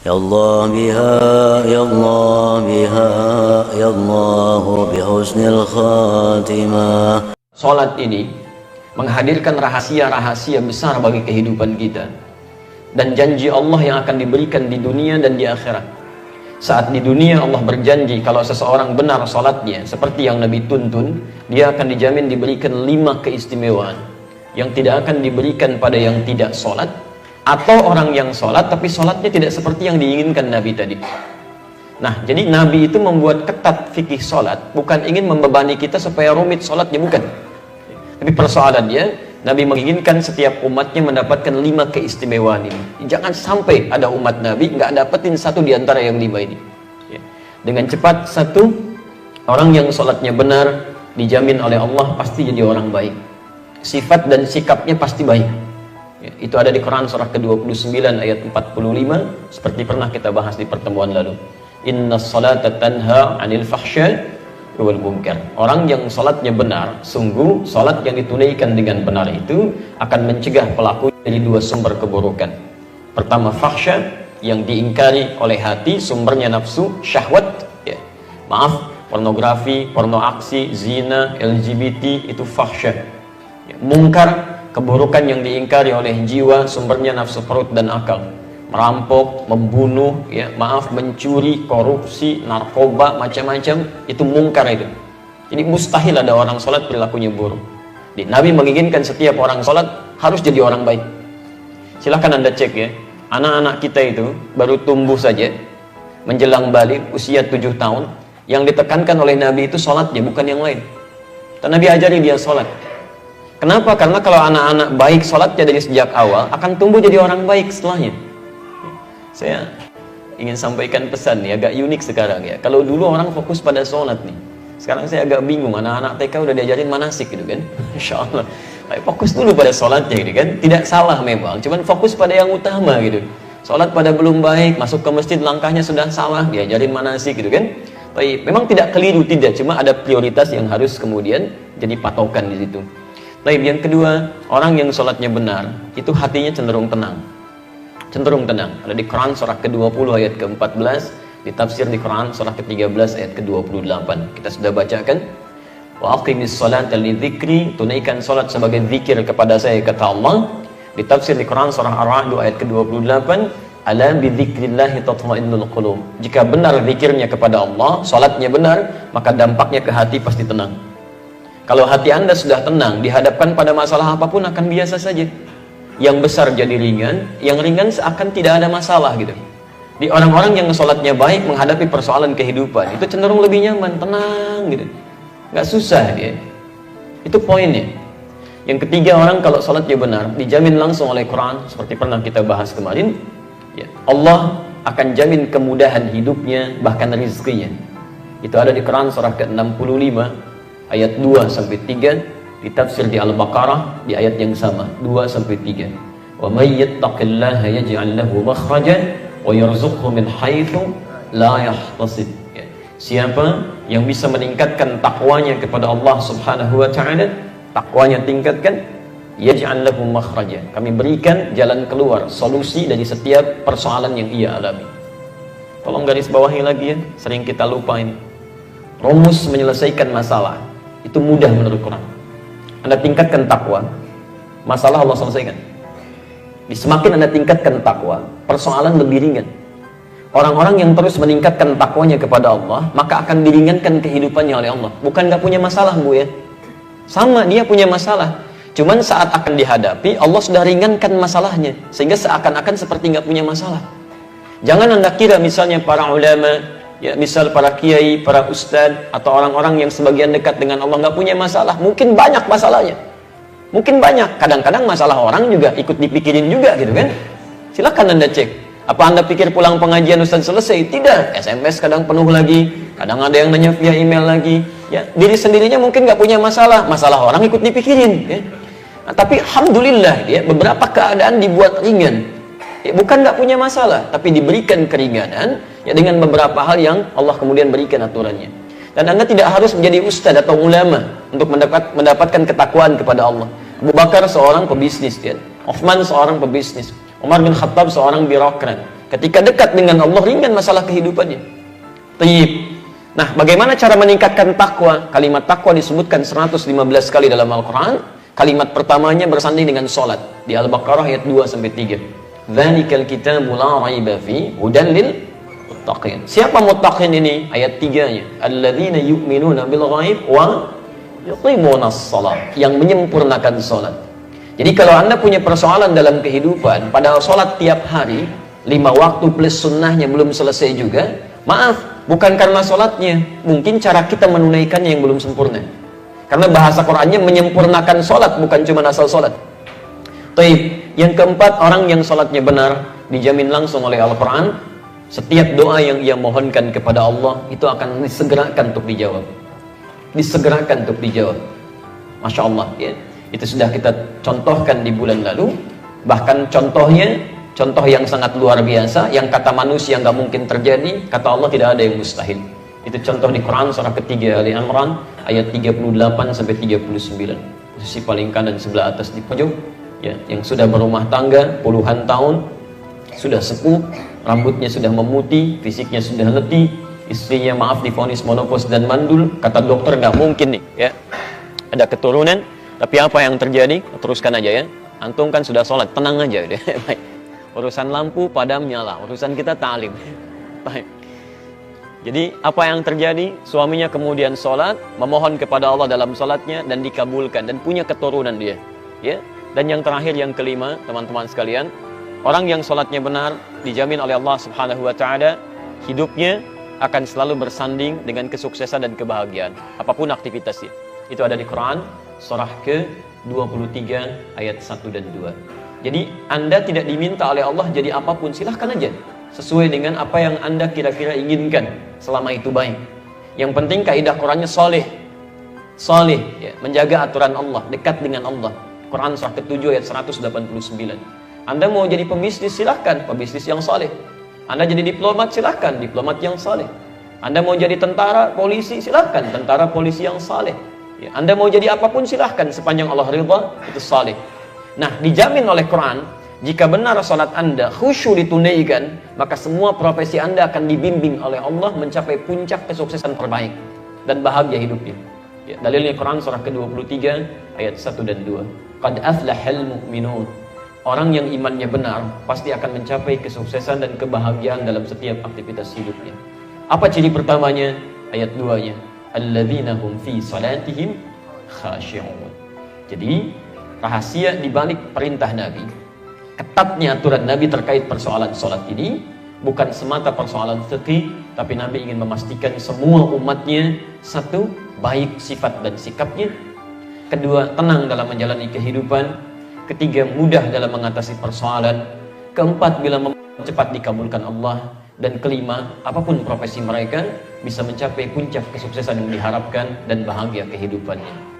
Ya Allah biha, ya Allah biha, ya Allah bihusnil khatimah. Salat ini menghadirkan rahasia-rahasia besar bagi kehidupan kita dan janji Allah yang akan diberikan di dunia dan di akhirat. Saat di dunia Allah berjanji kalau seseorang benar salatnya seperti yang Nabi tuntun, dia akan dijamin diberikan 5 keistimewaan yang tidak akan diberikan pada yang tidak salat, atau orang yang sholat tapi sholatnya tidak seperti yang diinginkan Nabi tadi. Nah, jadi Nabi itu membuat ketat fikih sholat, bukan ingin membebani kita supaya rumit sholatnya, bukan. Tapi persoalannya, Nabi menginginkan setiap umatnya mendapatkan 5 keistimewaan ini. Jangan sampai ada umat Nabi nggak dapetin satu di antara yang 5 ini. Dengan cepat, satu, orang yang sholatnya benar dijamin oleh Allah pasti jadi orang baik. Sifat dan sikapnya pasti baik. Itu ada di Quran surah ke-29 ayat 45, seperti pernah kita bahas di pertemuan lalu. Inna salata tanha 'anil fahsya wal munkar. Orang yang salatnya benar, sungguh salat yang ditunaikan dengan benar itu akan mencegah pelaku dari 2 sumber keburukan. Pertama, fahsya yang diingkari oleh hati, sumbernya nafsu, syahwat, maaf, pornografi, porno aksi, zina, LGBT, itu fahsya. Mungkar, keburukan yang diingkari oleh jiwa, sumbernya nafsu perut dan akal. Merampok, membunuh, mencuri, korupsi, narkoba, macam-macam, itu mungkar itu. Jadi mustahil ada orang sholat perilakunya buruk. Nabi menginginkan setiap orang sholat harus jadi orang baik. Silahkan Anda cek ya, anak-anak kita itu baru tumbuh saja, menjelang balik, usia 7 tahun, yang ditekankan oleh Nabi itu sholatnya, bukan yang lain. Dan Nabi ajari dia sholat. Kenapa? Karena kalau anak-anak baik sholatnya dari sejak awal, akan tumbuh jadi orang baik setelahnya. Saya ingin sampaikan pesan nih, agak unik sekarang ya. Kalau dulu orang fokus pada sholat nih, sekarang saya agak bingung, anak-anak TK udah diajarin manasik gitu kan. Insya Allah, fokus dulu pada sholatnya gitu kan. Tidak salah memang, cuman fokus pada yang utama gitu. Sholat pada belum baik, masuk ke masjid langkahnya sudah salah, diajarin manasik gitu kan. Tapi memang tidak keliru, tidak, cuma ada prioritas yang harus kemudian jadi patokan di situ. Baik, yang kedua, orang yang sholatnya benar, itu hatinya cenderung tenang. Cenderung tenang. Ada di Quran surah ke-20 ayat ke-14, ditafsir di Quran surah ke-13 ayat ke-28. Kita sudah bacakan. Wa aqimis sholata lidzikri, tunaikan sholat sebagai zikir kepada saya, kata Allah. Ditafsir di Quran surah Ar-Ra'd ayat ke-28, ala bidzikrillahi tatma'innul qulub. Jika benar zikirnya kepada Allah, sholatnya benar, maka dampaknya ke hati pasti tenang. Kalau hati Anda sudah tenang, dihadapkan pada masalah apapun akan biasa saja. Yang besar jadi ringan, yang ringan seakan tidak ada masalah gitu. Di orang-orang yang sholatnya baik menghadapi persoalan kehidupan, itu cenderung lebih nyaman, tenang gitu. Nggak susah dia. Itu poinnya. Yang ketiga, orang kalau sholatnya benar, dijamin langsung oleh Quran, seperti pernah kita bahas kemarin, Allah akan jamin kemudahan hidupnya, bahkan rezekinya. Itu ada di Quran surah ke-65, ayat 2-3, ditafsir di Al-Baqarah di ayat yang sama, 2-3. Wa may yattaqillaha yaj'al lahu makhrajan wa yarzuqhu min haitsu la yahtasib. Siapa yang bisa meningkatkan takwanya kepada Allah Subhanahu wa taala, takwanya tingkatkan, yaj'al lahu makhrajan. Kami berikan jalan keluar, solusi dari setiap persoalan yang ia alami. Tolong garis bawahi lagi ya, sering kita lupa ini. Rumus menyelesaikan masalah itu mudah menurut Quran. Anda tingkatkan takwa, masalah Allah selesaikan. Semakin Anda tingkatkan takwa, persoalan lebih ringan. Orang-orang yang terus meningkatkan takwanya kepada Allah, maka akan diringankan kehidupannya oleh Allah. Bukan nggak punya masalah, Bu ya. Sama, dia punya masalah. Cuman saat akan dihadapi, Allah sudah ringankan masalahnya, sehingga seakan-akan seperti nggak punya masalah. Jangan Anda kira misalnya para ulama, ya, misal para kiai, para ustadz, atau orang-orang yang sebagian dekat dengan Allah nggak punya masalah. Mungkin banyak masalahnya, mungkin banyak. Kadang-kadang masalah orang juga ikut dipikirin juga gitu kan. Silakan Anda cek. Apa Anda pikir pulang pengajian ustadz selesai? Tidak. SMS kadang penuh lagi, kadang ada yang nanya via email lagi. Ya, diri sendirinya mungkin nggak punya masalah, masalah orang ikut dipikirin. Ya. Nah, tapi alhamdulillah, ya, beberapa keadaan dibuat ringan. Ya, bukan nggak punya masalah, tapi diberikan keringanan. Ya, dengan beberapa hal yang Allah kemudian berikan aturannya. Dan Anda tidak harus menjadi ustadz atau ulama untuk mendapatkan ketakwaan kepada Allah. Abu Bakar seorang pebisnis, ya. Uthman seorang pebisnis, Umar bin Khattab seorang birokrat. Ketika dekat dengan Allah, ringan masalah kehidupannya. Tayyib. Nah, bagaimana cara meningkatkan takwa? Kalimat takwa disebutkan 115 kali dalam Al-Quran. Kalimat pertamanya bersanding dengan sholat. Di Al-Baqarah ayat 2-3. Dzalikal kitabu la raiba fi hudan lil muttaqin. Siapa muttaqin ini? Ayat 3-nya. Alladzina yu'minuna bil ghaib wa yuqimunas shalah. Yang menyempurnakan sholat. Jadi kalau Anda punya persoalan dalam kehidupan, padahal sholat tiap hari 5 waktu plus sunnahnya belum selesai juga, maaf, bukan karena sholatnya, mungkin cara kita menunaikannya yang belum sempurna. Karena bahasa Qurannya menyempurnakan sholat, bukan cuma asal sholat. Taib. Yang keempat, orang yang sholatnya benar dijamin langsung oleh Al-Quran, setiap doa yang ia mohonkan kepada Allah itu akan disegerakan untuk dijawab. Disegerakan untuk dijawab. Masya Allah, ya. Itu sudah kita contohkan di bulan lalu. Bahkan contoh yang sangat luar biasa, yang kata manusia nggak mungkin terjadi, kata Allah tidak ada yang mustahil. Itu contoh di Quran surah ketiga Ali Imran ayat 38-39. Posisi paling kanan sebelah atas di pojok, ya, yang sudah berumah tangga puluhan tahun, sudah sepuh, rambutnya sudah memutih, fisiknya sudah letih, istrinya maaf divonis monopause dan mandul, kata dokter nggak mungkin nih, ya, ada keturunan. Tapi apa yang terjadi? Teruskan aja ya. Antum kan sudah sholat, tenang aja deh. Baik. Urusan lampu padam nyala, urusan kita ta'lim. Baik. Jadi apa yang terjadi? Suaminya kemudian sholat, memohon kepada Allah dalam sholatnya dan dikabulkan dan punya keturunan dia. Ya. Dan yang terakhir, yang kelima, teman-teman sekalian, orang yang sholatnya benar dijamin oleh Allah Subhanahu Wa Taala hidupnya akan selalu bersanding dengan kesuksesan dan kebahagiaan apapun aktivitasnya. Itu ada di Quran surah ke-23 ayat 1 dan 2. Jadi Anda tidak diminta oleh Allah jadi apapun, silahkan aja sesuai dengan apa yang Anda kira-kira inginkan, selama itu baik. Yang penting kaidah Qurannya soleh, ya, menjaga aturan Allah, dekat dengan Allah. Quran surah ke-7 ayat 189. Anda mau jadi pembisnis, silahkan pembisnis yang soleh. Anda jadi diplomat, silahkan diplomat yang soleh. Anda mau jadi tentara, polisi, silahkan tentara polisi yang soleh. Ya, Anda mau jadi apapun silahkan sepanjang Allah ridha, itu saleh. Nah, dijamin oleh Quran, jika benar salat Anda khusyuk ditunaikan, maka semua profesi Anda akan dibimbing oleh Allah mencapai puncak kesuksesan terbaik dan bahagia hidupnya. Ya, dalilnya Quran surah ke-23 ayat 1 dan 2. Qad aflahal mu'minun. Orang yang imannya benar pasti akan mencapai kesuksesan dan kebahagiaan dalam setiap aktivitas hidupnya. Apa ciri pertamanya? Ayat 2-nya. Alladzina hum fi salatihim khashi'un. Jadi rahasia di balik perintah Nabi, ketatnya aturan Nabi terkait persoalan salat ini bukan semata persoalan fikih, tapi Nabi ingin memastikan semua umatnya, satu, baik sifat dan sikapnya, kedua, tenang dalam menjalani kehidupan, ketiga, mudah dalam mengatasi persoalan, keempat, bila cepat dikabulkan Allah, dan kelima, apapun profesi mereka bisa mencapai puncak kesuksesan yang diharapkan dan bahagia kehidupannya.